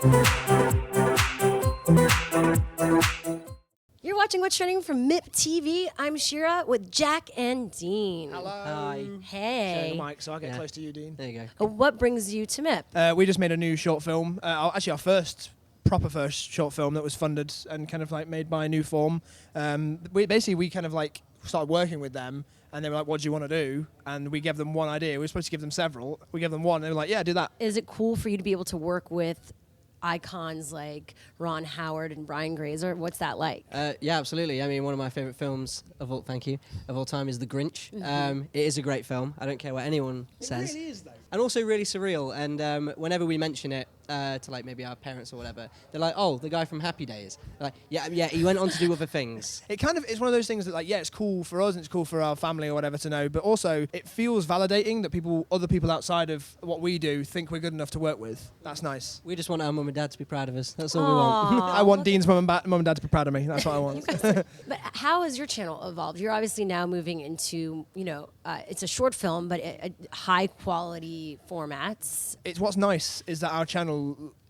You're watching What's Trending from MIP TV. I'm Shira with Jack and Dean. Hello. Hi. Hey. Sharing the mic, so I'll get close to you, Dean. There you go. What brings you to MIP? We just made a new short film. Actually, our first short film that was funded and kind of like made by New Form. We kind of like started working with them, and they were like, "What do you want to do?" And we gave them one idea. We were supposed to give them several. We gave them one, and they were like, "Yeah, do that." Is it cool for you to be able to work with icons like Ron Howard and Brian Grazer? What's that like? Yeah, absolutely. I mean, one of my favourite films of all time is The Grinch. It is a great film. I don't care what anyone says. It really is, though. And also really surreal. And whenever we mention it to like maybe our parents or whatever, they're like, "Oh, the guy from Happy Days." They're like, yeah, he went on to do other things. It's one of those things that, like, yeah, it's cool for us and it's cool for our family or whatever to know, but also it feels validating that other people outside of what we do think we're good enough to work with. That's nice. We just want our mum and dad to be proud of us. That's all we want. I want Dean's mum and dad to be proud of me. That's what I want. But how has your channel evolved? You're obviously now moving into, it's a short film, but high quality formats. What's nice is that our channel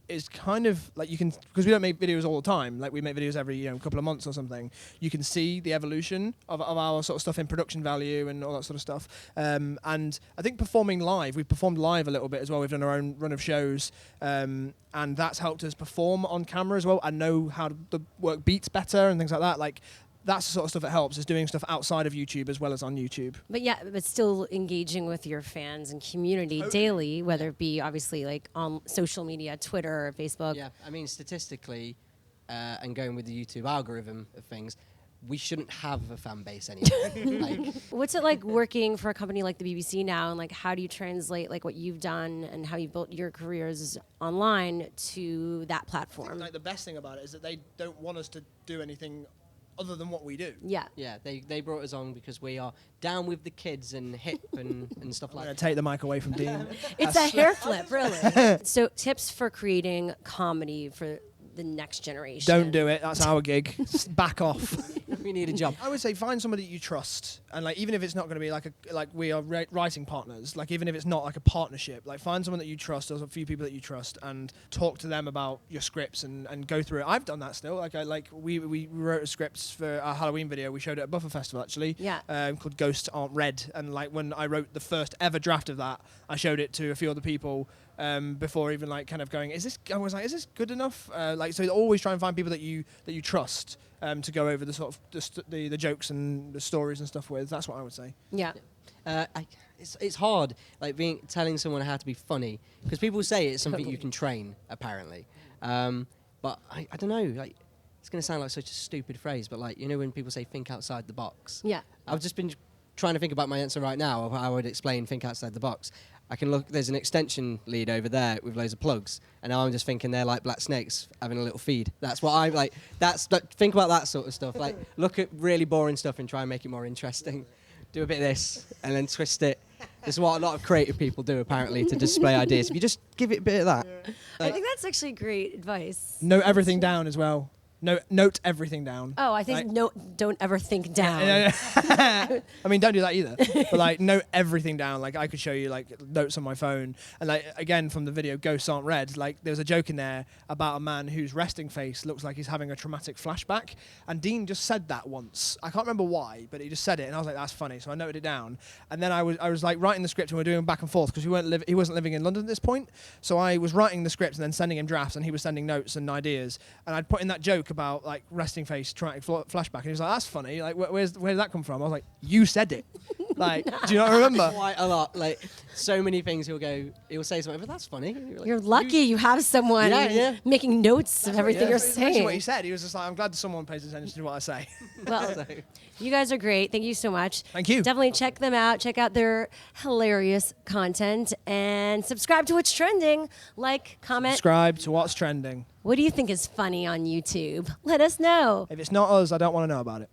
is kind of like, you can, because we don't make videos all the time, like we make videos every couple of months or something, you can see the evolution of our sort of stuff in production value and all that sort of stuff. And I think we've performed live a little bit as well. We've done our own run of shows, and that's helped us perform on camera as well and know how the work beats better and things like that. Like, that's the sort of stuff that helps, is doing stuff outside of YouTube as well as on YouTube. But still engaging with your fans and community daily, whether it be obviously like on social media, Twitter, or Facebook. Yeah, I mean, statistically, and going with the YouTube algorithm of things, we shouldn't have a fan base anymore. What's it like working for a company like the BBC now, and like how do you translate like what you've done and how you've built your careers online to that platform? Like, the best thing about it is that they don't want us to do anything other than what we do. Yeah. Yeah, they brought us on because we are down with the kids and hip and stuff like I'm going that. to take the mic away from Dean. It's a hair flip, really. So tips for creating comedy for the next generation. Don't do it. That's our gig. Back off. We need a job. I would say find somebody that you trust, and like, even if it's not going to be like we are writing partners, like even if it's not like a partnership, like find someone that you trust. There's a few people that you trust, and talk to them about your scripts and go through it. I've done that still. We wrote a script for our Halloween video. We showed it at Buffer Festival actually. Yeah. Called Ghosts Aren't Red, and like when I wrote the first ever draft of that, I showed it to a few other people. Before even like kind of going, is this good enough? So always try and find people that you trust to go over the sort of the jokes and the stories and stuff with. That's what I would say. Yeah. It's hard, like telling someone how to be funny, because people say it's something you can train, apparently. But I don't know, like, it's going to sound like such a stupid phrase, but like, when people say think outside the box. Yeah. I've just been trying to think about my answer right now of how I would explain think outside the box. I can look, there's an extension lead over there with loads of plugs, and now I'm just thinking they're like black snakes having a little feed. That's what I like. Think about that sort of stuff. Like, look at really boring stuff and try and make it more interesting. Do a bit of this and then twist it. This is what a lot of creative people do, apparently, to display ideas. If you just give it a bit of that. Yeah. I think that's actually great advice. Note everything down as well. Note everything down. Oh, I think don't ever think down. I mean, don't do that either. But like, note everything down. Like, I could show you like notes on my phone, and like, again, from the video Ghosts Aren't Red, like there's a joke in there about a man whose resting face looks like he's having a traumatic flashback. And Dean just said that once. I can't remember why, but he just said it, and I was like, that's funny. So I noted it down, and then I was like writing the script, and we were doing back and forth because he wasn't living in London at this point. So I was writing the script and then sending him drafts, and he was sending notes and ideas, and I'd put in that joke about like resting face traumatic flashback, and he was like, that's funny, like where did that come from? I was like, you said it. Like, do you not remember? Quite a lot. Like, so many things he'll say something, but that's funny. You're lucky you have someone making notes of everything you're saying. That's what he said. He was just like, I'm glad someone pays attention to what I say. Well, you guys are great. Thank you so much. Thank you. Definitely check them out. Check out their hilarious content and subscribe to What's Trending. Like, comment. Subscribe to What's Trending. What do you think is funny on YouTube? Let us know. If it's not us, I don't want to know about it.